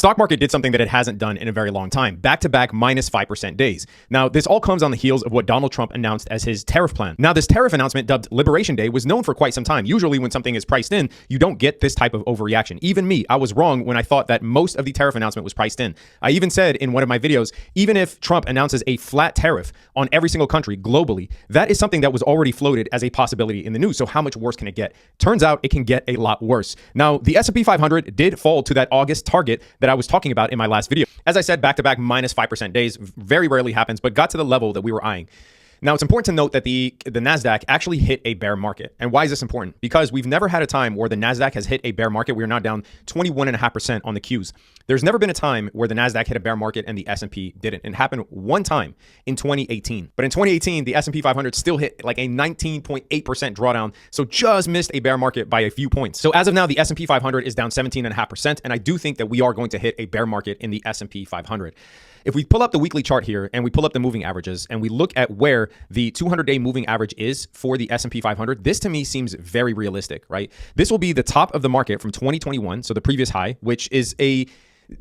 Stock market did something that it hasn't done in a very long time, back-to-back minus 5% days. Now, this all comes on the heels of what Donald Trump announced as his tariff plan. Now, this tariff announcement, dubbed Liberation Day, was known for quite some time. Usually when something is priced in, you don't get this type of overreaction. Even me, I was wrong when I thought that most of the tariff announcement was priced in. I even said in one of my videos, even if Trump announces a flat tariff on every single country globally, that is something that was already floated as a possibility in the news. So how much worse can it get? Turns out it can get a lot worse. Now, the S&P 500 did fall to that August target that I was talking about in my last video. As I said, back-to-back minus 5% days very rarely happens, but got to the level that we were eyeing. Now, it's important to note that the NASDAQ actually hit a bear market. And why is this important? Because we've never had a time where the NASDAQ has hit a bear market. We are now down 21.5% on the Qs. There's never been a time where the NASDAQ hit a bear market and the S&P didn't. It happened one time in 2018. But in 2018, the S&P 500 still hit like a 19.8% drawdown, so just missed a bear market by a few points. So as of now, the S&P 500 is down 17.5%, and I do think that we are going to hit a bear market in the S&P 500. If we pull up the weekly chart here and we pull up the moving averages and we look at where the 200-day moving average is for the S&P 500, this to me seems very realistic, right? This will be the top of the market from 2021, so the previous high, which is a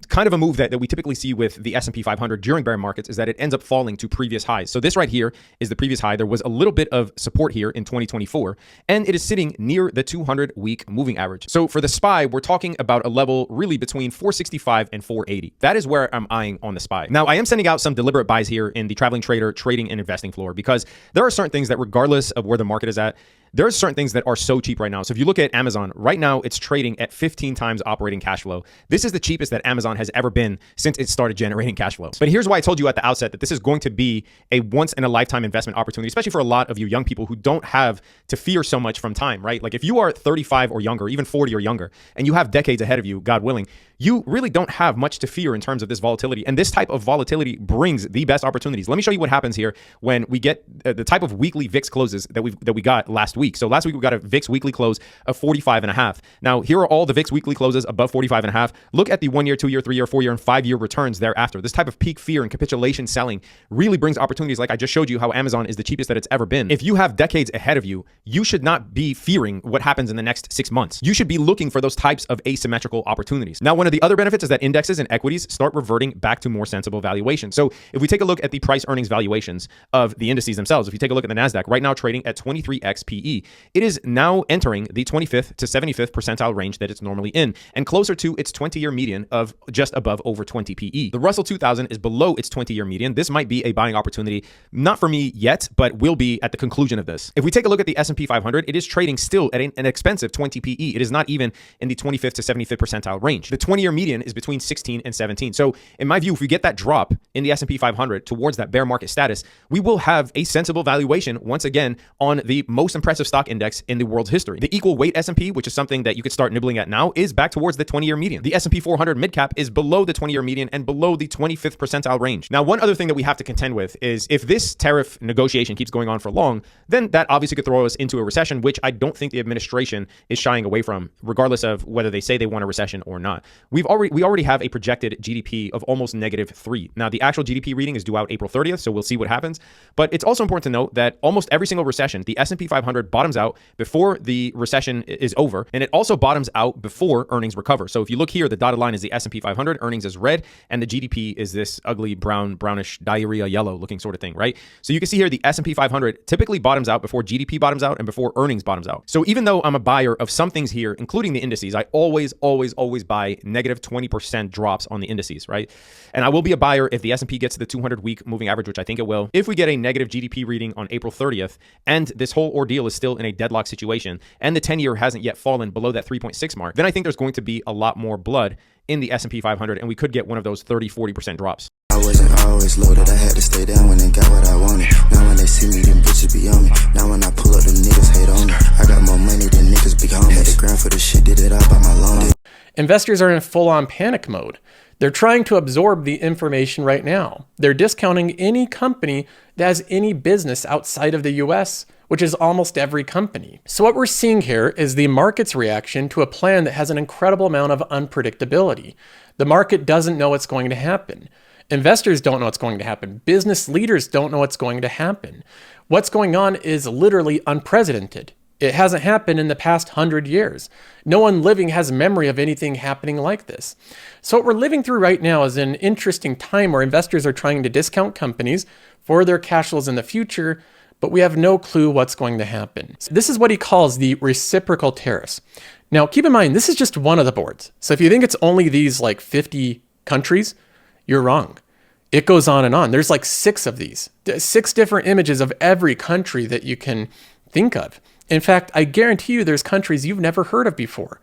kind of a move that we typically see with the S&P 500 during bear markets, is that it ends up falling to previous highs. So this right here is the previous high. There was a little bit of support here in 2024, and it is sitting near the 200-week moving average. So for the SPY, we're talking about a level really between 465 and 480. That is where I'm eyeing on the SPY. Now, I am sending out some deliberate buys here in the traveling trader trading and investing floor, because there are certain things that regardless of where the market is at, there are certain things that are so cheap right now. So if you look at Amazon, right now it's trading at 15 times operating cash flow. This is the cheapest that Amazon has ever been since it started generating cash flow. But here's why I told you at the outset that this is going to be a once in a lifetime investment opportunity, especially for a lot of you young people who don't have to fear so much from time, right? Like if you are 35 or younger, even 40 or younger, and you have decades ahead of you, God willing, you really don't have much to fear in terms of this volatility. And this type of volatility brings the best opportunities. Let me show you what happens here when we get the type of weekly VIX closes that we got last week. So last week we got a VIX weekly close of 45.5. Now here are all the VIX weekly closes above 45.5. Look at the 1 year, 2 year, 3 year, 4 year, and 5 year returns thereafter. This type of peak fear and capitulation selling really brings opportunities. Like I just showed you how Amazon is the cheapest that it's ever been. If you have decades ahead of you, you should not be fearing what happens in the next 6 months. You should be looking for those types of asymmetrical opportunities. Now, one of the other benefits is that indexes and equities start reverting back to more sensible valuation. So if we take a look at the price earnings valuations of the indices themselves, if you take a look at the NASDAQ, right now trading at 23x PE, it is now entering the 25th to 75th percentile range that it's normally in, and closer to its 20-year median of just above over 20 PE. The Russell 2000 is below its 20-year median. This might be a buying opportunity, not for me yet, but will be at the conclusion of this. If we take a look at the S&P 500, it is trading still at an expensive 20 PE. It is not even in the 25th to 75th percentile range. The 20-year median is between 16 and 17. So in my view, if we get that drop in the S&P 500 towards that bear market status, we will have a sensible valuation once again on the most impressive stock index in the world's history. The equal weight S&P, which is something that you could start nibbling at now, is back towards the 20-year median. The S&P 400 mid-cap is below the 20-year median and below the 25th percentile range. Now, one other thing that we have to contend with is if this tariff negotiation keeps going on for long, then that obviously could throw us into a recession, which I don't think the administration is shying away from, regardless of whether they say they want a recession or not. We already have a projected GDP of almost -3. Now, the actual GDP reading is due out April 30th, so we'll see what happens. But it's also important to note that almost every single recession, the S&P 500 bottoms out before the recession is over, and it also bottoms out before earnings recover. So if you look here, the dotted line is the S&P 500, earnings is red, and the GDP is this ugly brownish diarrhea yellow looking sort of thing, right? So you can see here the S&P 500 typically bottoms out before GDP bottoms out and before earnings bottoms out. So even though I'm a buyer of some things here, including the indices, I always buy -20% drops on the indices, right? And I will be a buyer if the S&P gets to the 200-week moving average, which I think it will. If we get a negative GDP reading on April 30th, and this whole ordeal is still in a deadlock situation, and the 10-year hasn't yet fallen below that 3.6 mark, then I think there's going to be a lot more blood in the S&P 500, and we could get one of those 30-40% drops. I wasn't always loaded, I had to stay down when they got what I wanted. Now when they see me, them bitches be on me. Now when I pull up, them niggas hate on me. I got more money than niggas be on me. Had the ground for the shit, did it all by my loan. Investors are in full-on panic mode. They're trying to absorb the information right now. They're discounting any company that has any business outside of the US, which is almost every company. So what we're seeing here is the market's reaction to a plan that has an incredible amount of unpredictability. The market doesn't know what's going to happen. Investors don't know what's going to happen. Business leaders don't know what's going to happen. What's going on is literally unprecedented. It hasn't happened in the past 100 years. No one living has memory of anything happening like this. So what we're living through right now is an interesting time where investors are trying to discount companies for their cash flows in the future, but we have no clue what's going to happen. So this is what he calls the reciprocal tariffs. Now, keep in mind, this is just one of the boards. So if you think it's only these like 50 countries, you're wrong. It goes on and on. There's like 6 of these, 6 different images of every country that you can think of. In fact, I guarantee you there's countries you've never heard of before.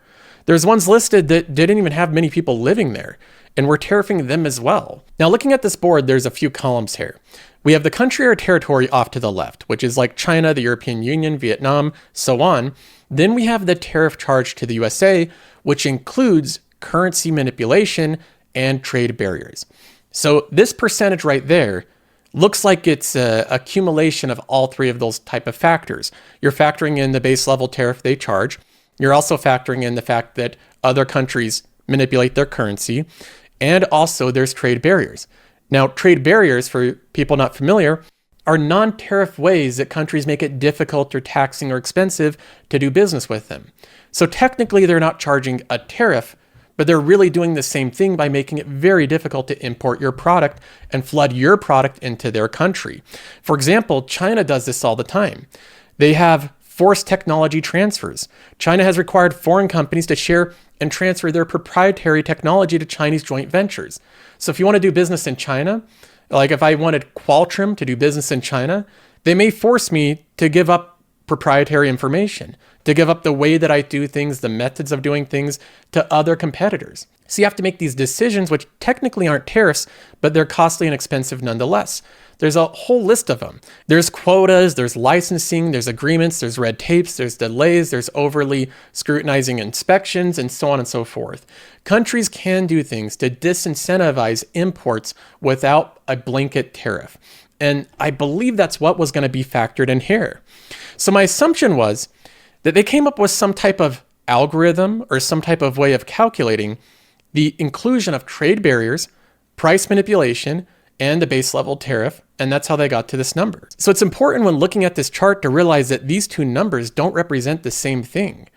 There's ones listed that didn't even have many people living there, and we're tariffing them as well. Now, looking at this board, there's a few columns here. We have the country or territory off to the left, which is like China, the European Union, Vietnam, so on. Then we have the tariff charge to the USA, which includes currency manipulation and trade barriers. So this percentage right there looks like it's an accumulation of all 3 of those type of factors. You're factoring in the base level tariff they charge. You're also factoring in the fact that other countries manipulate their currency. And also there's trade barriers. Now, trade barriers, for people not familiar, are non-tariff ways that countries make it difficult or taxing or expensive to do business with them. So technically they're not charging a tariff, but they're really doing the same thing by making it very difficult to import your product and flood your product into their country. For example, China does this all the time. They have forced technology transfers. China has required foreign companies to share and transfer their proprietary technology to Chinese joint ventures. So if you want to do business in China, like if I wanted Qualtrim to do business in China, they may force me to give up proprietary information, to give up the way that I do things, the methods of doing things to other competitors. So you have to make these decisions, which technically aren't tariffs, but they're costly and expensive nonetheless. There's a whole list of them. There's quotas, there's licensing, there's agreements, there's red tapes, there's delays, there's overly scrutinizing inspections, and so on and so forth. Countries can do things to disincentivize imports without a blanket tariff. And I believe that's what was going to be factored in here. So my assumption was that they came up with some type of algorithm or some type of way of calculating the inclusion of trade barriers, price manipulation, and the base level tariff, and that's how they got to this number. So it's important when looking at this chart to realize that these 2 numbers don't represent the same thing.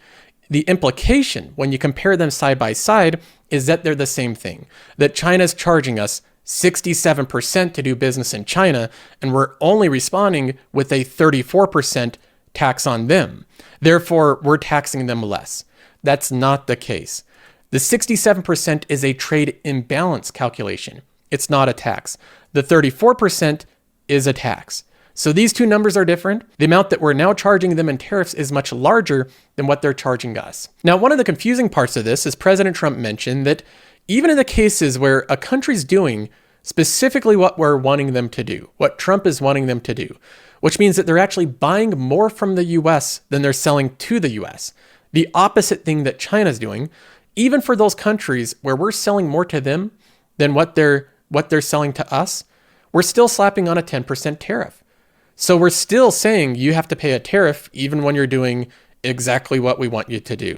The implication when you compare them side by side is that they're the same thing, that China's charging us 67% to do business in China, and we're only responding with a 34% tax on them. Therefore, we're taxing them less. That's not the case. The 67% is a trade imbalance calculation. It's not a tax. The 34% is a tax. So these 2 numbers are different. The amount that we're now charging them in tariffs is much larger than what they're charging us. Now, one of the confusing parts of this is President Trump mentioned that even in the cases where a country's doing specifically what we're wanting them to do, what Trump is wanting them to do, which means that they're actually buying more from the US than they're selling to the US. The opposite thing that China's doing, even for those countries where we're selling more to them than what they're selling to us, we're still slapping on a 10% tariff. So we're still saying you have to pay a tariff even when you're doing exactly what we want you to do.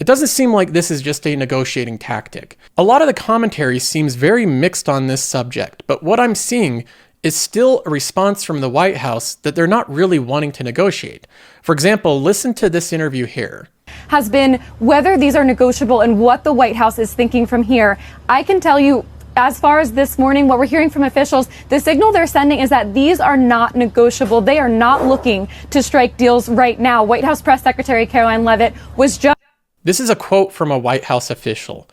It doesn't seem like this is just a negotiating tactic. A lot of the commentary seems very mixed on this subject, but what I'm seeing is still a response from the White House that they're not really wanting to negotiate. For example, listen to this interview here. Has been whether these are negotiable and what the White House is thinking from here. I can tell you, as far as this morning, what we're hearing from officials, the signal they're sending is that these are not negotiable. They are not looking to strike deals right now. White House Press Secretary Caroline Leavitt was just... This is a quote from a White House official.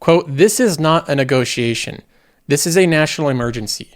Quote, "This is not a negotiation. This is a national emergency.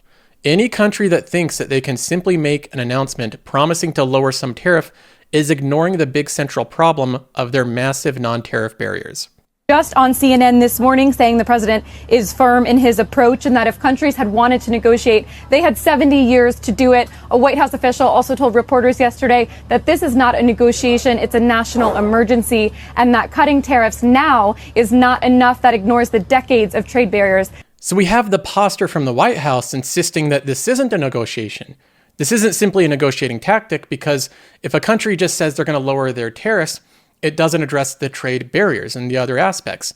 Any country that thinks that they can simply make an announcement promising to lower some tariff is ignoring the big central problem of their massive non-tariff barriers." Just on CNN this morning saying the president is firm in his approach and that if countries had wanted to negotiate, they had 70 years to do it. A White House official also told reporters yesterday that this is not a negotiation, it's a national emergency, and that cutting tariffs now is not enough. That ignores the decades of trade barriers. So we have the posture from the White House insisting that this isn't a negotiation. This isn't simply a negotiating tactic, because if a country just says they're going to lower their tariffs, it doesn't address the trade barriers and the other aspects.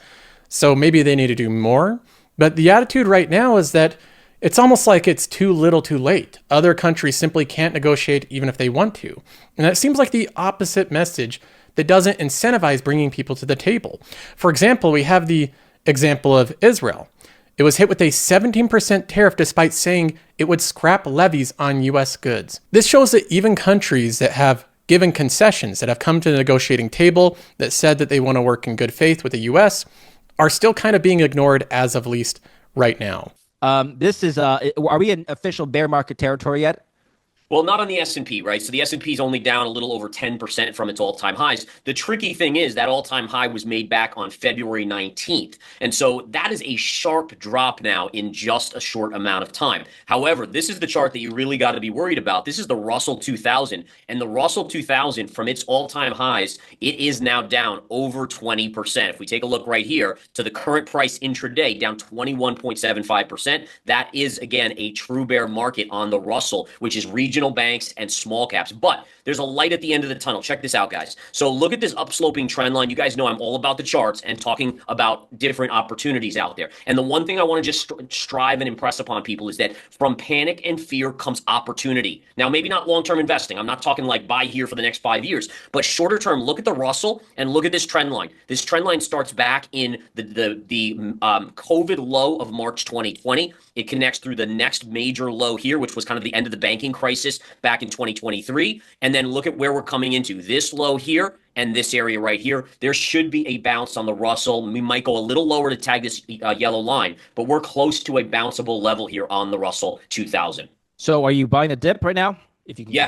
So maybe they need to do more. But the attitude right now is that It's almost like it's too little too late. Other countries simply can't negotiate even if they want to. And that seems like the opposite message that doesn't incentivize bringing people to the table. For example, we have the example of Israel. It was hit with a 17% tariff despite saying it would scrap levies on US goods. This shows that even countries that have given concessions, that have come to the negotiating table, that said that they want to work in good faith with the US, are still kind of being ignored as of least right now. This is, are we in official bear market territory yet? Well, not on the S&P, right? So the S&P is only down a little over 10% from its all-time highs. The tricky thing is that all-time high was made back on February 19th. And so that is a sharp drop now in just a short amount of time. However, this is the chart that you really got to be worried about. This is the Russell 2000. And the Russell 2000, from its all-time highs, it is now down over 20%. If we take a look right here to the current price intraday, down 21.75%. That is, again, a true bear market on the Russell, which is regional banks and small caps. But there's a light at the end of the tunnel. Check this out, guys. So look at this upsloping trend line. You guys know I'm all about the charts and talking about different opportunities out there. And the one thing I want to just strive and impress upon people is that from panic and fear comes opportunity. Now, maybe not long-term investing. I'm not talking like buy here for the next 5 years, but shorter term, look at the Russell and look at this trend line. This trend line starts back in the COVID low of March 2020. It connects through the next major low here, which was kind of the end of the banking crisis back in 2023. And then look at where we're coming into. This low here and this area right here. There should be a bounce on the Russell. We might go a little lower to tag this yellow line, but we're close to a bounceable level here on the Russell 2000. So are you buying a dip right now? If you can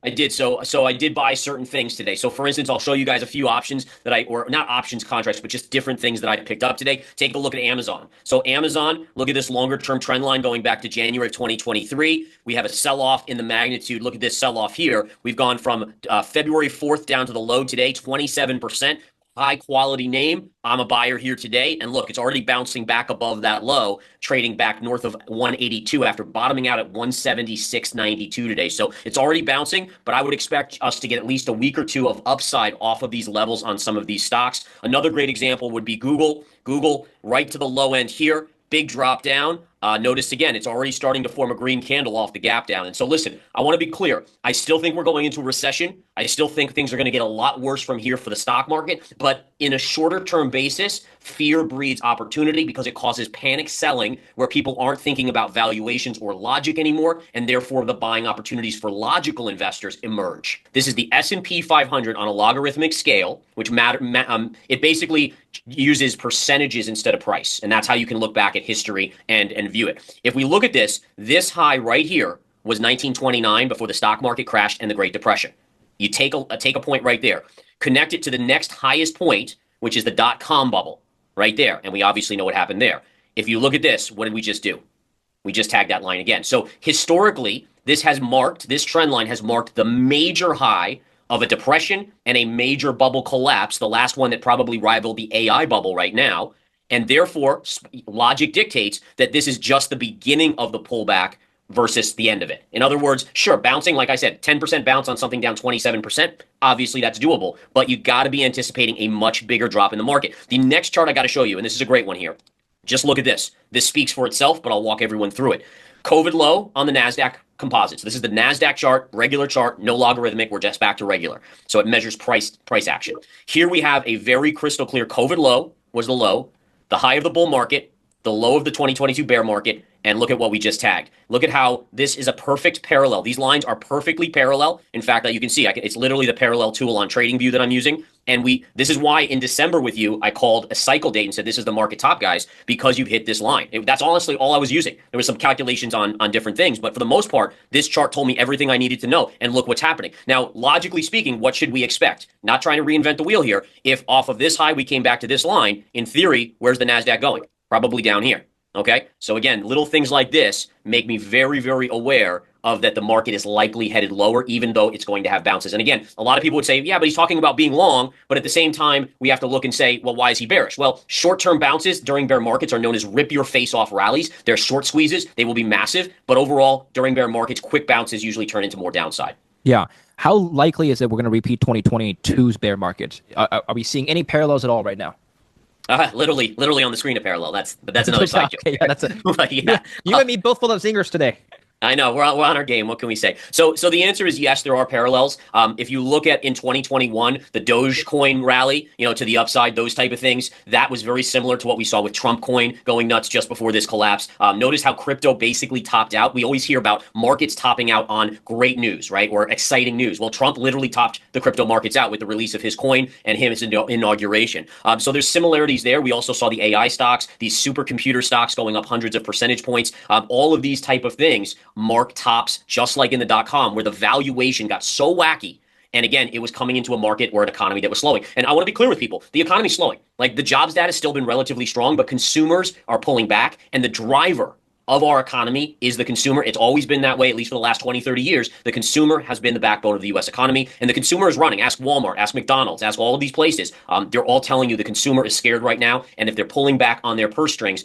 I did. So I did buy certain things today. So for instance, I'll show you guys a few options that or not options contracts, but just different things that I picked up today. Take a look at Amazon. So Amazon, look at this longer term trend line going back to January of 2023. We have a sell-off in the magnitude. Look at this sell-off here. We've gone from February 4th down to the low today, 27%. High quality name. I'm a buyer here today. And look, it's already bouncing back above that low, trading back north of 182 after bottoming out at 176.92 today. So it's already bouncing, but I would expect us to get at least a week or two of upside off of these levels on some of these stocks. Another great example would be Google. Google right to the low end here. Big drop down. Notice again, it's already starting to form a green candle off the gap down. And so listen, I want to be clear. I still think we're going into a recession. I still think things are going to get a lot worse from here for the stock market. But in a shorter term basis, fear breeds opportunity because it causes panic selling where people aren't thinking about valuations or logic anymore. And therefore, the buying opportunities for logical investors emerge. This is the S&P 500 on a logarithmic scale, which it basically uses percentages instead of price. And that's how you can look back at history and view it. If we look at this high right here was 1929 before the stock market crashed and the Great Depression. You take a point right there, connect it to the next highest point, which is the dot-com bubble right there. And we obviously know what happened there. If you look at this, what did we just do? We just tagged that line again. So historically, this trend line has marked the major high of a depression and a major bubble collapse, the last one that probably rivaled the AI bubble right now. And therefore, logic dictates that this is just the beginning of the pullback versus the end of it. In other words, sure, bouncing, like I said, 10% bounce on something down 27%, obviously that's doable, but you got to be anticipating a much bigger drop in the market. The next chart I got to show you, and this is a great one here. Just look at this. This speaks for itself, but I'll walk everyone through it. COVID low on the NASDAQ composites. This is the NASDAQ chart, regular chart, no logarithmic. We're just back to regular. So it measures price action. Here we have a very crystal clear COVID low was the low, the high of the bull market, the low of the 2022 bear market, and look at what we just tagged. Look at how this is a perfect parallel. These lines are perfectly parallel. In fact, you can see it's literally the parallel tool on TradingView that I'm using. And this is why in December with you, I called a cycle date and said, this is the market top, guys, because you've hit this line. That's honestly all I was using. There was some calculations on different things, but for the most part, this chart told me everything I needed to know. And look what's happening. Now, logically speaking, what should we expect? Not trying to reinvent the wheel here. If off of this high, we came back to this line, in theory, where's the NASDAQ going? Probably down here. Okay, so again, little things like this make me very, very aware of that the market is likely headed lower, even though it's going to have bounces. And again, a lot of people would say, yeah, but he's talking about being long. But at the same time, we have to look and say, well, why is he bearish? Well, short-term bounces during bear markets are known as rip your face off rallies. They're short squeezes. They will be massive. But overall, during bear markets, quick bounces usually turn into more downside. Yeah. How likely is it we're going to repeat 2022's bear market? Are we seeing any parallels at all right now? Literally on the screen, a parallel. That's another side joke. Okay, yeah, that's a, But yeah, you and me both full of zingers today. I know we're on our game. What can we say? So the answer is yes, there are parallels. If you look at in 2021, the Dogecoin rally, to the upside, those type of things, that was very similar to what we saw with Trump coin going nuts just before this collapse. Notice how crypto basically topped out. We always hear about markets topping out on great news, right, or exciting news. Well, Trump literally topped the crypto markets out with the release of his coin and his inauguration. So there's similarities there. We also saw the AI stocks, these supercomputer stocks going up hundreds of percentage points. All of these type of things mark tops, just like in the .com, where the valuation got so wacky. And again, it was coming into a market or an economy that was slowing. And I want to be clear with people, the economy's slowing. Like, the jobs data has still been relatively strong, but consumers are pulling back. And the driver of our economy is the consumer. It's always been that way, at least for the last 20, 30 years. The consumer has been the backbone of the U.S. economy, and the consumer is running. Ask Walmart, ask McDonald's, ask all of these places. They're all telling you the consumer is scared right now, and if they're pulling back on their purse strings,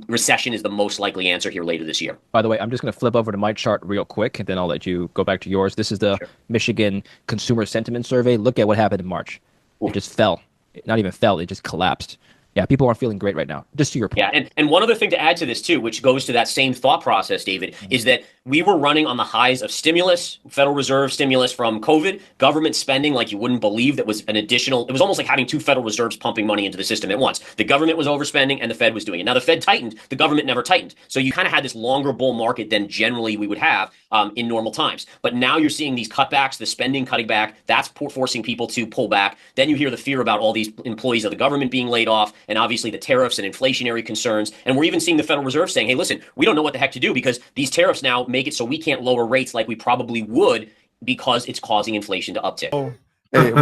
recession is the most likely answer here later this year. By the way, I'm just going to flip over to my chart real quick, and then I'll let you go back to yours. This is the Michigan Consumer Sentiment Survey. Look at what happened in March. It just fell. Not even fell. It just collapsed. Yeah, people aren't feeling great right now. Just to your point. Yeah, and one other thing to add to this too, which goes to that same thought process, David, is that we were running on the highs of stimulus, Federal Reserve stimulus from COVID, government spending like you wouldn't believe. That was an additional, it was almost like having two Federal Reserves pumping money into the system at once. The government was overspending and the Fed was doing it. Now the Fed tightened, the government never tightened. So you kind of had this longer bull market than generally we would have in normal times. But now you're seeing these cutbacks, the spending cutting back, that's forcing people to pull back. Then you hear the fear about all these employees of the government being laid off, and obviously the tariffs and inflationary concerns. And we're even seeing the Federal Reserve saying, hey, listen, we don't know what the heck to do because these tariffs now make it so we can't lower rates like we probably would because it's causing inflation to uptick. Oh, hey,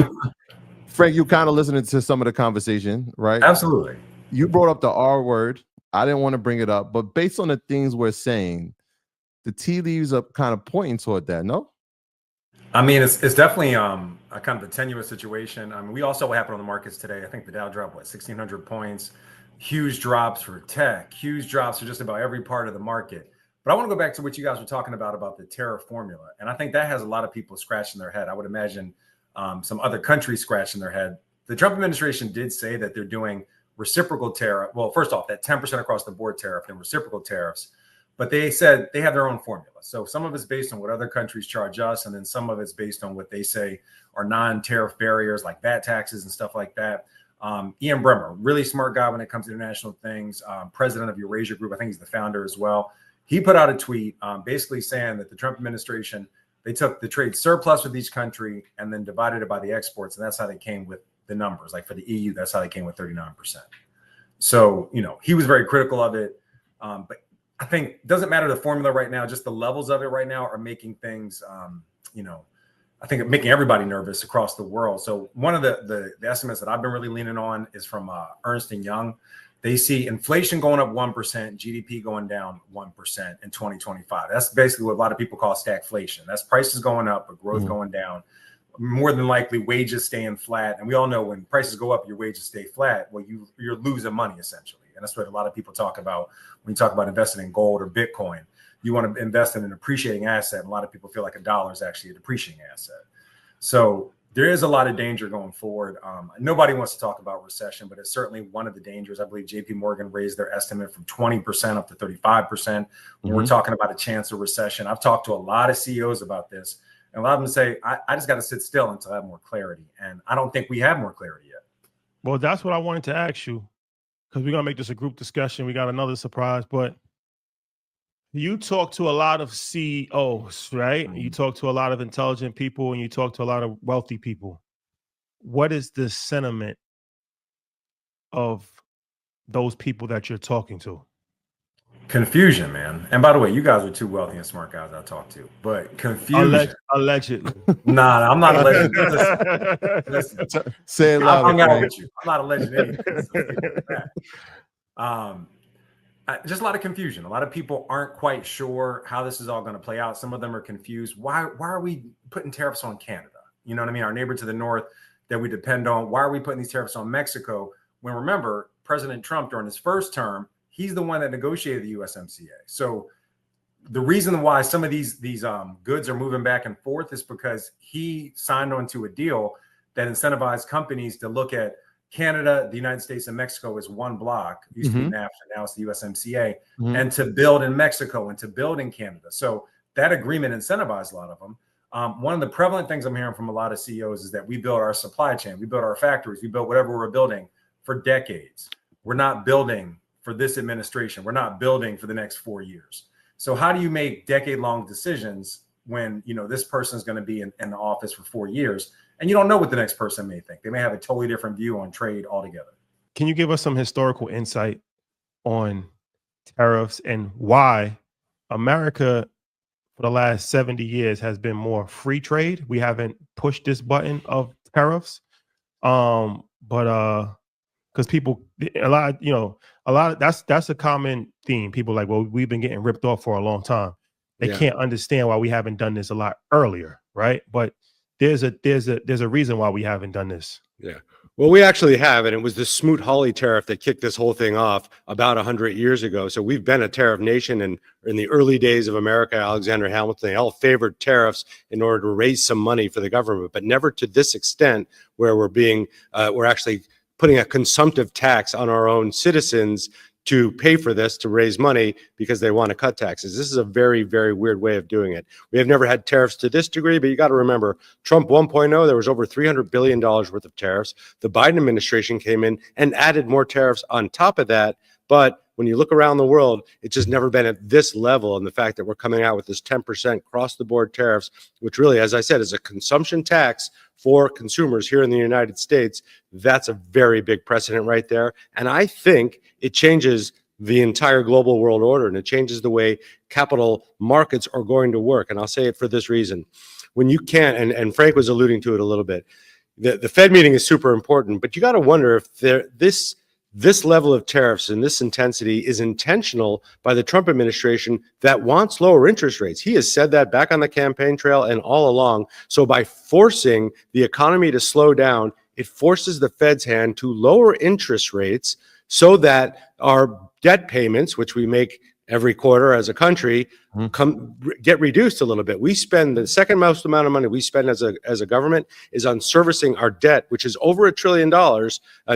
Frank, you kind of listening to some of the conversation, right? Absolutely. You brought up the R word. I didn't want to bring it up, but based on the things we're saying, the tea leaves are kind of pointing toward that, no? I mean, it's definitely a kind of a tenuous situation. I mean, we also what happened on the markets today. I think the Dow dropped, 1,600 points. Huge drops for tech, huge drops for just about every part of the market. But I want to go back to what you guys were talking about the tariff formula. And I think that has a lot of people scratching their head. I would imagine some other countries scratching their head. The Trump administration did say that they're doing reciprocal tariff. Well, first off, that 10% across the board tariff and reciprocal tariffs. But they said they have their own formula. So some of it's based on what other countries charge us, and then some of it's based on what they say are non-tariff barriers like VAT taxes and stuff like that. Ian Bremmer, really smart guy when it comes to international things, president of Eurasia Group. I think he's the founder as well. He put out a tweet basically saying that the Trump administration, they took the trade surplus with each country and then divided it by the exports. And that's how they came with the numbers. Like for the EU, that's how they came with 39%. So, he was very critical of it. But I think it doesn't matter the formula right now, just the levels of it right now are making things, I think making everybody nervous across the world. So one of the estimates that I've been really leaning on is from Ernst & Young. They see inflation going up 1%, GDP going down 1% in 2025. That's basically what a lot of people call stagflation. That's prices going up, but growth going down. More than likely, wages staying flat. And we all know when prices go up, your wages stay flat. Well, you're losing money essentially. And that's what a lot of people talk about when you talk about investing in gold or Bitcoin. You want to invest in an appreciating asset. And a lot of people feel like a dollar is actually a depreciating asset. So there is a lot of danger going forward. Nobody wants to talk about recession, but it's certainly one of the dangers. I believe JP Morgan raised their estimate from 20% up to 35% when we're talking about a chance of recession. I've talked to a lot of CEOs about this, and a lot of them say, I just got to sit still until I have more clarity. And I don't think we have more clarity yet. Well, that's what I wanted to ask you, because we're going to make this a group discussion. We got another surprise, but you talk to a lot of CEOs, right? You talk to a lot of intelligent people and you talk to a lot of wealthy people. What is the sentiment of those people that you're talking to? Confusion, man. And by the way, you guys are two wealthy and smart guys I talk to, but confusion. Allegedly. Nah, I'm not alleged. Listen, say it I loud. hung out with you. I'm not alleged anything. Just a lot of confusion. A lot of people aren't quite sure how this is all going to play out. Some of them are confused. Why are we putting tariffs on Canada? You know what I mean? Our neighbor to the north that we depend on. Why are we putting these tariffs on Mexico? When remember, President Trump during his first term, he's the one that negotiated the USMCA. So the reason why some of these goods are moving back and forth is because he signed onto a deal that incentivized companies to look at Canada, the United States, and Mexico is one block. It used to be NAFTA, now it's the USMCA, and to build in Mexico and to build in Canada. So that agreement incentivized a lot of them. One of the prevalent things I'm hearing from a lot of CEOs is that we build our supply chain, we build our factories, we build whatever we're building for decades. We're not building for this administration. We're not building for the next 4 years. So how do you make decade-long decisions when this person is going to be in the office for 4 years? And you don't know what the next person may think. They may have a totally different view on trade altogether. Can you give us some historical insight on tariffs and why America for the last 70 years has been more free trade? We haven't pushed this button of tariffs. But because people, a lot that's a common theme. People are like, well, we've been getting ripped off for a long time. They can't understand why we haven't done this a lot earlier, right? But there's a reason why we haven't done this. Yeah. Well, we actually have, and it was the Smoot-Hawley tariff that kicked this whole thing off about 100 years ago. So we've been a tariff nation, and in the early days of America, Alexander Hamilton, they all favored tariffs in order to raise some money for the government, but never to this extent where we're actually putting a consumptive tax on our own citizens to pay for this, to raise money because they want to cut taxes. This is a very, very weird way of doing it. We have never had tariffs to this degree, but you got to remember, Trump 1.0, there was over $300 billion worth of tariffs. The Biden administration came in and added more tariffs on top of that. But when you look around the world, it's just never been at this level. And the fact that we're coming out with this 10% across-the-board tariffs, which really, as I said, is a consumption tax for consumers here in the United States, that's a very big precedent right there. And I think it changes the entire global world order, and it changes the way capital markets are going to work. And I'll say it for this reason. When you can't, and Frank was alluding to it a little bit, the Fed meeting is super important, but you got to wonder if this level of tariffs and this intensity is intentional by the Trump administration that wants lower interest rates. He has said that back on the campaign trail and all along. So by forcing the economy to slow down, it forces the Fed's hand to lower interest rates so that our debt payments, which we make every quarter as a country, get reduced a little bit. We spend the second most amount of money we spend as a government is on servicing our debt, which is over $1 trillion,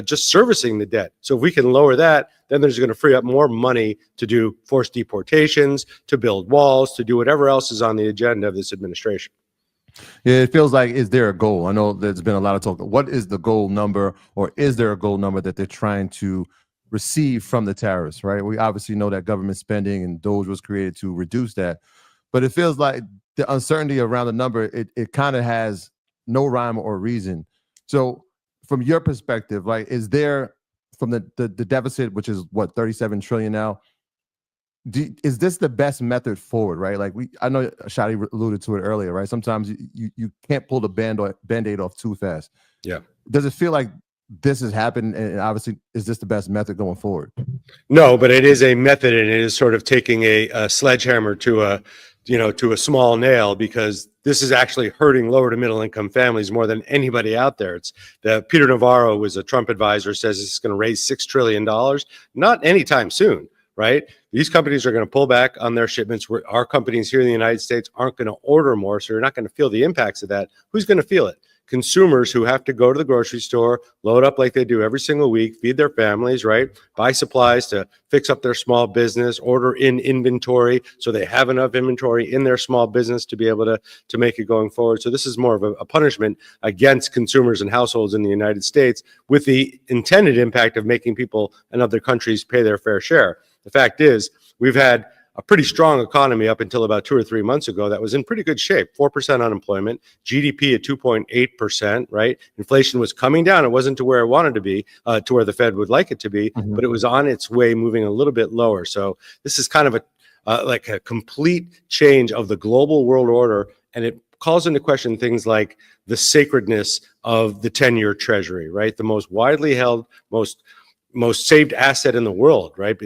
just servicing the debt. So if we can lower that, then there's going to free up more money to do forced deportations, to build walls, to do whatever else is on the agenda of this administration. Yeah, it feels like, is there a goal? I know there's been a lot of talk. What is the goal number, or is there a goal number that they're trying to receive from the tariffs, right? We obviously know that government spending and DOGE was created to reduce that, but it feels like the uncertainty around the number, it kind of has no rhyme or reason. So from your perspective, like, is there, from the deficit, which is what, 37 trillion now, is this the best method forward, right? Like, I know Shadi alluded to it earlier, right? Sometimes you can't pull the band-aid off too fast. Yeah. Does it feel like this has happened, and obviously, is this the best method going forward? No, but it is a method, and it is sort of taking a sledgehammer to a small nail, because this is actually hurting lower to middle income families more than anybody out there. It's Peter Navarro was a Trump advisor, says it's going to raise $6 trillion, not anytime soon, right? These companies are going to pull back on their shipments. Our companies here in the United States aren't going to order more, so you're not going to feel the impacts of that. Who's going to feel it? Consumers who have to go to the grocery store, load up like they do every single week, feed their families, right? Buy supplies to fix up their small business, order in inventory so they have enough inventory in their small business to be able to make it going forward. So this is more of a punishment against consumers and households in the United States, with the intended impact of making people in other countries pay their fair share. The fact is, we've had a pretty strong economy up until about 2 or 3 months ago that was in pretty good shape. 4% unemployment, GDP at 2.8%, right? Inflation was coming down. It wasn't to where it wanted to be, to where the Fed would like it to be, but it was on its way, moving a little bit lower. So this is kind of like a complete change of the global world order, and it calls into question things like the sacredness of the 10-year treasury, right? The most widely held, most saved asset in the world, right?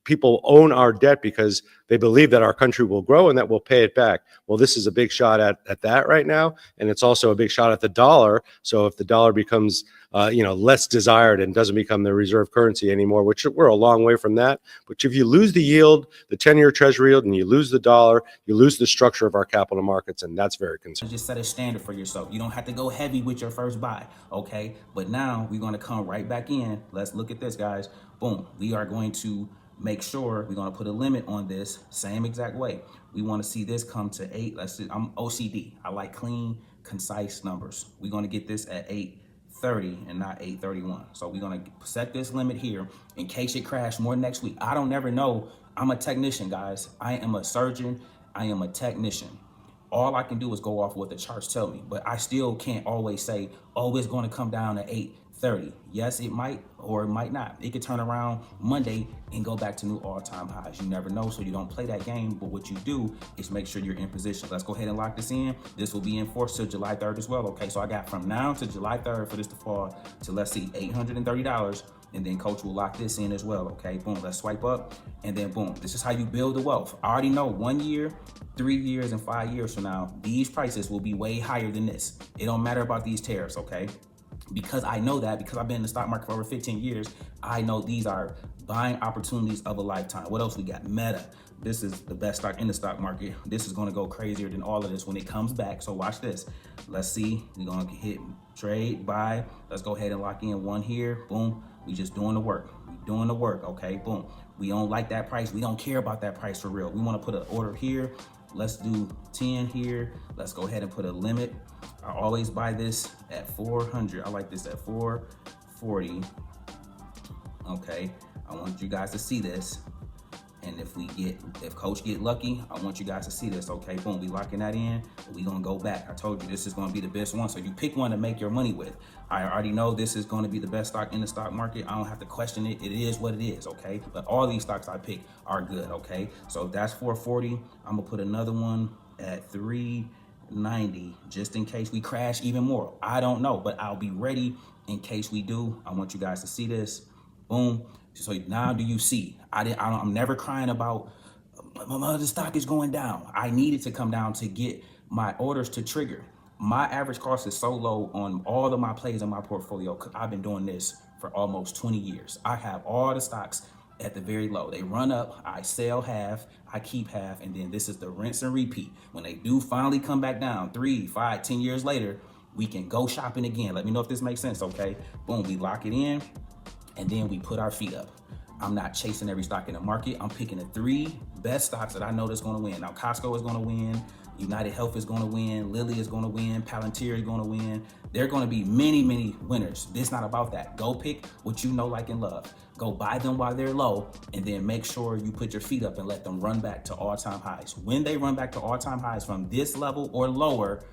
People own our debt because they believe that our country will grow and that we'll pay it back. Well, this is a big shot at that right now. And it's also a big shot at the dollar. So if the dollar becomes less desired and doesn't become the reserve currency anymore, which we're a long way from that. But if you lose the yield, the 10-year treasury yield, and you lose the dollar, you lose the structure of our capital markets, and that's very concerning. Just set a standard for yourself. You don't have to go heavy with your first buy, okay? But now we're going to come right back in. Let's look at this, guys. Boom. We are going to make sure we're going to put a limit on this same exact way. We want to see this come to 8. Let's see. I'm OCD. I like clean, concise numbers. We're going to get this at 830 and not 831. So we're going to set this limit here in case it crashes more next week. I don't never know. I'm a technician, guys. I am a surgeon. I am a technician. All I can do is go off what the charts tell me, but I still can't always say, oh, it's going to come down to 830. Yes, it might, or it might not. It could turn around Monday and go back to new all-time highs. You never know, so you don't play that game, but what you do is make sure you're in position. Let's go ahead and lock this in. This will be enforced till July 3rd as well, okay? So I got from now to July 3rd for this to fall to, let's see, $830. And then coach will lock this in as well, okay? Boom, let's swipe up, and then boom. This is how you build the wealth. I already know 1 year, 3 years, and 5 years from now, these prices will be way higher than this. It don't matter about these tariffs, okay? Because I know that, because I've been in the stock market for over 15 years, I know these are buying opportunities of a lifetime. What else we got? Meta. This is the best stock in the stock market. This is gonna go crazier than all of this when it comes back, so watch this. Let's see, we're gonna hit trade, buy. Let's go ahead and lock in one here, boom. We just doing the work. We doing the work, okay? Boom. We don't like that price. We don't care about that price for real. We want to put an order here. Let's do 10 here. Let's go ahead and put a limit. I always buy this at 400. I like this at 440. Okay. I want you guys to see this. And if coach get lucky, I want you guys to see this, okay? Boom, we locking that in. We gonna go back. I told you this is gonna be the best one. So you pick one to make your money with. I already know this is gonna be the best stock in the stock market. I don't have to question it. It is what it is, okay? But all these stocks I pick are good, okay? So that's 440. I'm gonna put another one at 390 just in case we crash even more. I don't know, but I'll be ready in case we do. I want you guys to see this. Boom. So now do you see? I'm never crying about the stock is going down. I needed to come down to get my orders to trigger. My average cost is so low on all of my plays in my portfolio because I've been doing this for almost 20 years. I have all the stocks at the very low. They run up, I sell half, I keep half, and then this is the rinse and repeat. When they do finally come back down 3, 5, 10 years later, we can go shopping again. Let me know if this makes sense, okay? Boom, we lock it in. And then we put our feet up. I'm not chasing every stock in the market. I'm picking the 3 best stocks that I know that's gonna win. Now, Costco is gonna win. United Health is gonna win. Lilly is gonna win. Palantir is gonna win. There are gonna be many, many winners. This is not about that. Go pick what you know, like, and love. Go buy them while they're low, and then make sure you put your feet up and let them run back to all-time highs. When they run back to all-time highs from this level or lower,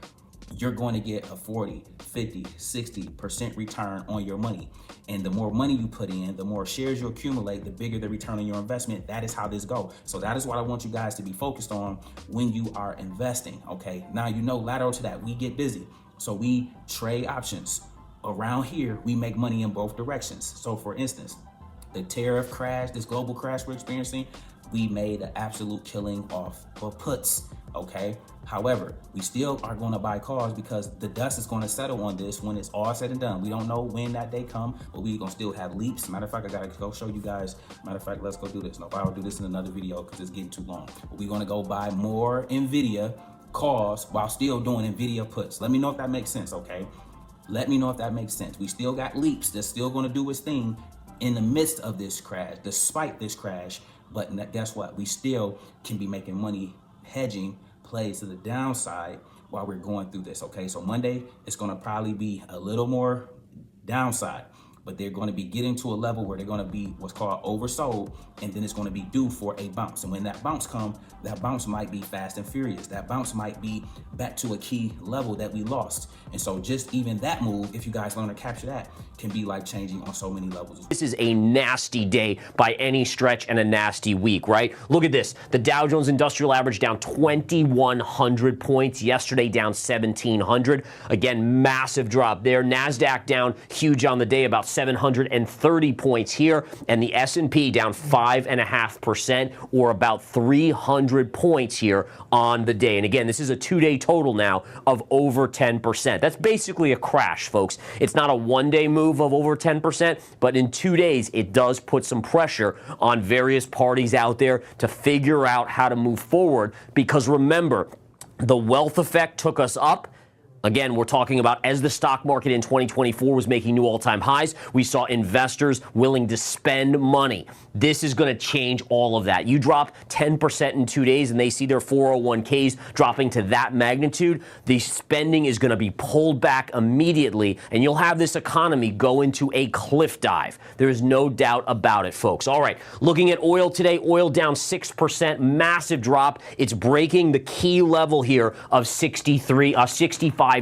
you're going to get a 40, 50, 60% return on your money. And the more money you put in, the more shares you accumulate, the bigger the return on your investment. That is how this goes. So that is what I want you guys to be focused on when you are investing, okay? Now, you know, lateral to that, we get busy. So we trade options. Around here, we make money in both directions. So for instance, the tariff crash, this global crash we're experiencing, we made an absolute killing off of puts, okay? However, we still are going to buy calls because the dust is going to settle on this when it's all said and done. We don't know when that day come, but we're going to still have leaps. Matter of fact, I got to go show you guys. Matter of fact, let's go do this. No, I'll do this in another video because it's getting too long. But we're going to go buy more NVIDIA calls while still doing NVIDIA puts. Let me know if that makes sense, okay? Let me know if that makes sense. We still got leaps that's still going to do its thing in the midst of this crash, despite this crash. But guess what? We still can be making money hedging plays to the downside while we're going through this, okay? So Monday, it's gonna probably be a little more downside, but they're gonna be getting to a level where they're gonna be what's called oversold, and then it's gonna be due for a bounce. And when that bounce comes, that bounce might be fast and furious. That bounce might be back to a key level that we lost. And so just even that move, if you guys learn to capture that, can be life changing on so many levels. This is a nasty day by any stretch and a nasty week, right? Look at this. The Dow Jones Industrial Average down 2,100 points. Yesterday down 1,700. Again, massive drop there. NASDAQ down huge on the day, about 730 points here, and the S&P down 5.5%, or about 300 points here on the day. And again, this is a 2-day total now of over 10%. That's basically a crash, folks. It's not a one-day move of over 10%, but in 2 days, it does put some pressure on various parties out there to figure out how to move forward, because remember, the wealth effect took us up. Again, we're talking about as the stock market in 2024 was making new all-time highs, we saw investors willing to spend money. This is going to change all of that. You drop 10% in 2 days and they see their 401ks dropping to that magnitude, the spending is going to be pulled back immediately, and you'll have this economy go into a cliff dive. There is no doubt about it, folks. All right, looking at oil today, oil down 6%, massive drop. It's breaking the key level here of $65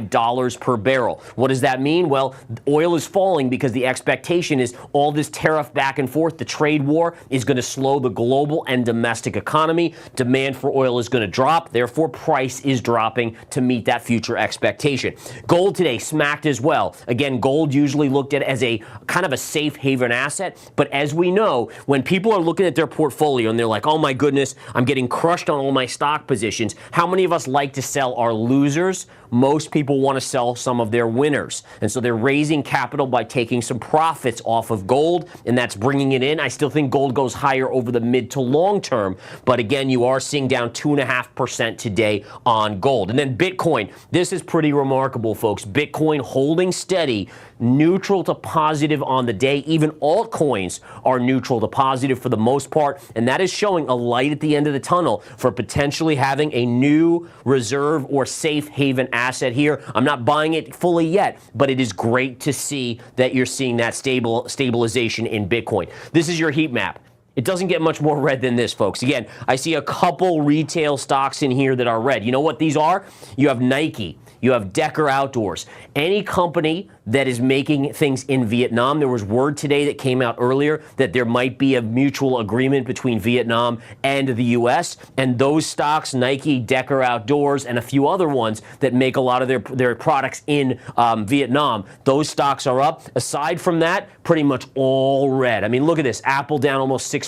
per barrel. What does that mean? Well, oil is falling because the expectation is all this tariff back and forth, the trade war, is going to slow the global and domestic economy. Demand for oil is going to drop. Therefore, price is dropping to meet that future expectation. Gold today smacked as well. Again, gold usually looked at as a kind of a safe haven asset. But as we know, when people are looking at their portfolio and they're like, oh my goodness, I'm getting crushed on all my stock positions, how many of us like to sell our losers? Most people want to sell some of their winners. And so they're raising capital by taking some profits off of gold, and that's bringing it in. I still think gold goes higher over the mid to long term. But again, you are seeing down 2.5% today on gold. And then Bitcoin. This is pretty remarkable, folks. Bitcoin holding steady, neutral to positive on the day. Even altcoins are neutral to positive for the most part. And that is showing a light at the end of the tunnel for potentially having a new reserve or safe haven asset here. I'm not buying it fully yet, but it is great to see that you're seeing that stabilization in Bitcoin. This is your heat map. It doesn't get much more red than this, folks. Again, I see a couple retail stocks in here that are red. You know what these are? You have Nike. You have Decker Outdoors. Any company that is making things in Vietnam, there was word today that came out earlier that there might be a mutual agreement between Vietnam and the U.S. And those stocks, Nike, Decker Outdoors, and a few other ones that make a lot of their products in Vietnam, those stocks are up. Aside from that, pretty much all red. I mean, look at this. Apple down almost 6%.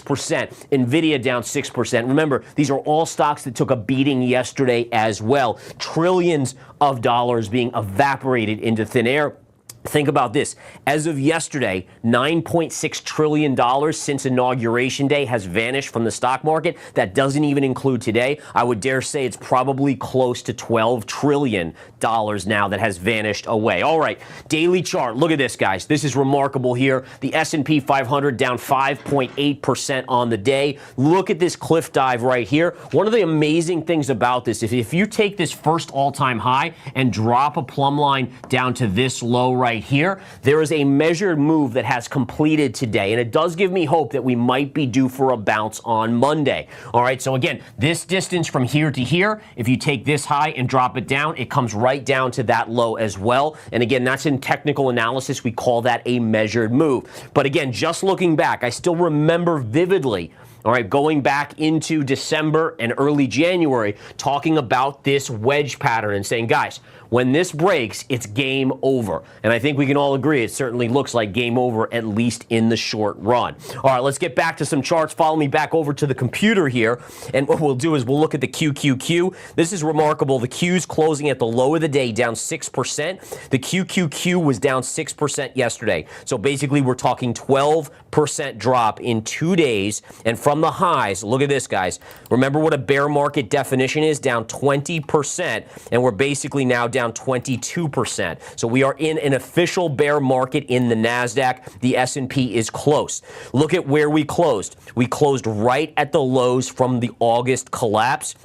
Nvidia down 6%. Remember, these are all stocks that took a beating yesterday as well. Trillions of dollars being evaporated into thin air. Think about this. As of yesterday, $9.6 trillion since Inauguration Day has vanished from the stock market. That doesn't even include today. I would dare say it's probably close to $12 trillion now that has vanished away. All right, daily chart. Look at this, guys. This is remarkable here. The S&P 500 down 5.8% on the day. Look at this cliff dive right here. One of the amazing things about this, if you take this first all-time high and drop a plumb line down to this low right here, there is a measured move that has completed today, and it does give me hope that we might be due for a bounce on Monday. All right, so again, this distance from here to here, if you take this high and drop it down, it comes right down to that low as well. And again, that's in technical analysis. We call that a measured move. But again, just looking back, I still remember vividly, all right, going back into December and early January, talking about this wedge pattern and saying, guys, when this breaks, it's game over. And I think we can all agree it certainly looks like game over, at least in the short run. All right, let's get back to some charts. Follow me back over to the computer here. And what we'll do is we'll look at the QQQ. This is remarkable. The Q's closing at the low of the day, down 6%. The QQQ was down 6% yesterday. So basically, we're talking 12% drop in 2 days. And from the highs, look at this, guys. Remember what a bear market definition is? Down 20%. And we're basically now down 22%. So we are in an official bear market in the NASDAQ. The S&P is close. Look at where we closed. We closed right at the lows from the August collapse,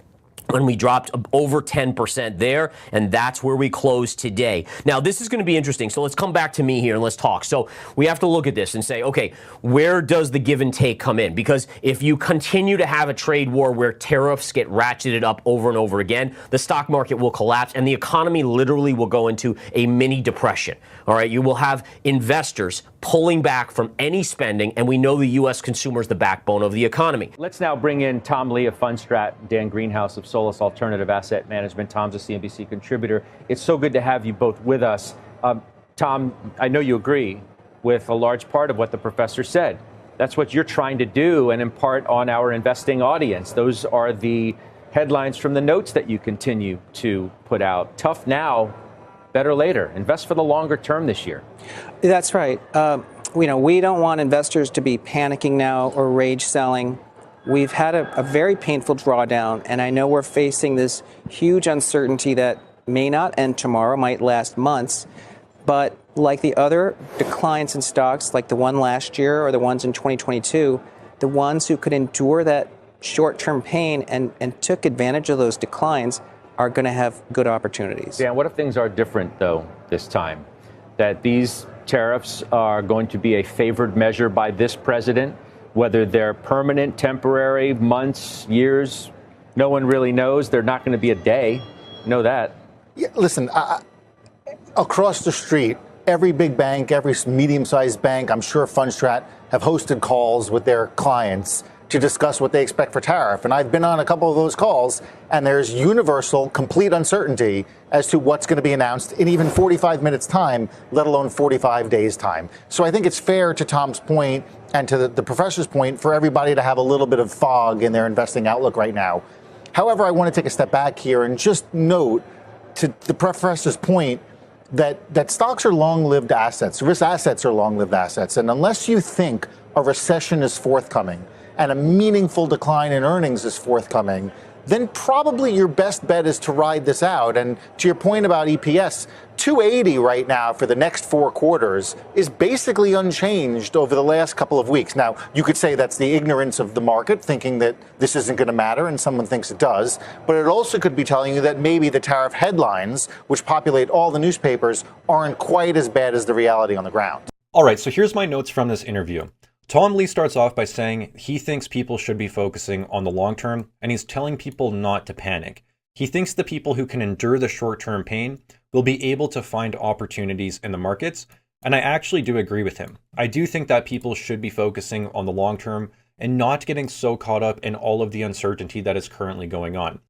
when we dropped over 10% there, and that's where we closed today. Now, this is going to be interesting, so let's come back to me here and let's talk. So we have to look at this and say, okay, where does the give and take come in? Because if you continue to have a trade war where tariffs get ratcheted up over and over again, the stock market will collapse and the economy literally will go into a mini depression. All right, you will have investors pulling back from any spending, and we know the U.S. consumer is the backbone of the economy. Let's now bring in Tom Lee of Fundstrat, Dan Greenhouse of Solus Alternative Asset Management. Tom's a CNBC contributor. It's so good to have you both with us. Tom, I know you agree with a large part of what the professor said. That's what you're trying to do and impart on our investing audience. Those are the headlines from the notes that you continue to put out. Tough now, better later. Invest for the longer term this year. That's right. We don't want investors to be panicking now or rage selling. We've had a very painful drawdown, and I know we're facing this huge uncertainty that may not end tomorrow, might last months. But like the other declines in stocks, like the one last year or the ones in 2022, the ones who could endure that short-term pain and took advantage of those declines are going to have good opportunities. Dan, what if things are different, though, this time? That these tariffs are going to be a favored measure by this president, whether they're permanent, temporary, months, years, no one really knows. They're not going to be a day. You know that. Yeah, listen, across the street, every big bank, every medium-sized bank, I'm sure Fundstrat have hosted calls with their clients to discuss what they expect for tariff. And I've been on a couple of those calls, and there's universal, complete uncertainty as to what's going to be announced in even 45 minutes time, let alone 45 days time. So I think it's fair, to Tom's point and to the professor's point, for everybody to have a little bit of fog in their investing outlook right now. However, I want to take a step back here and just note, to the professor's point, that stocks are long-lived assets. Risk assets are long-lived assets. And unless you think a recession is forthcoming and a meaningful decline in earnings is forthcoming, then probably your best bet is to ride this out. And to your point about EPS, 280 right now for the next 4 quarters is basically unchanged over the last couple of weeks. Now, you could say that's the ignorance of the market, thinking that this isn't going to matter, and someone thinks it does. But it also could be telling you that maybe the tariff headlines, which populate all the newspapers, aren't quite as bad as the reality on the ground. All right, so here's my notes from this interview. Tom Lee starts off by saying he thinks people should be focusing on the long term, and he's telling people not to panic. He thinks the people who can endure the short-term pain will be able to find opportunities in the markets, and I actually do agree with him. I do think that people should be focusing on the long term and not getting so caught up in all of the uncertainty that is currently going on.